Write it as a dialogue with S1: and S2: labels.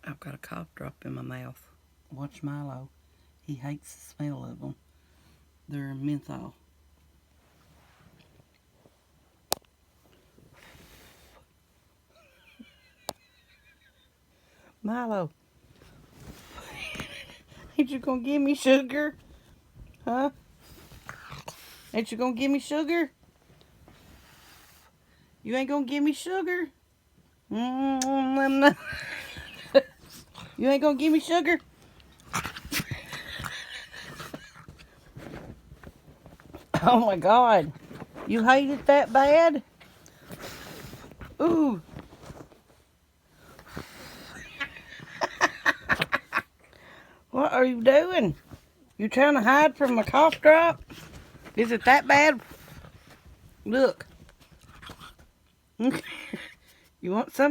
S1: I've got a cough drop in my mouth.
S2: Watch Milo. He hates the smell of them. They're menthol. Milo. Ain't you gonna give me sugar? Huh? Ain't you gonna give me sugar? You ain't gonna give me sugar? You ain't gonna give me sugar? Oh my God. You hate it that bad? Ooh. What are you doing? You trying to hide from my cough drop? Is it that bad? Look. You want some?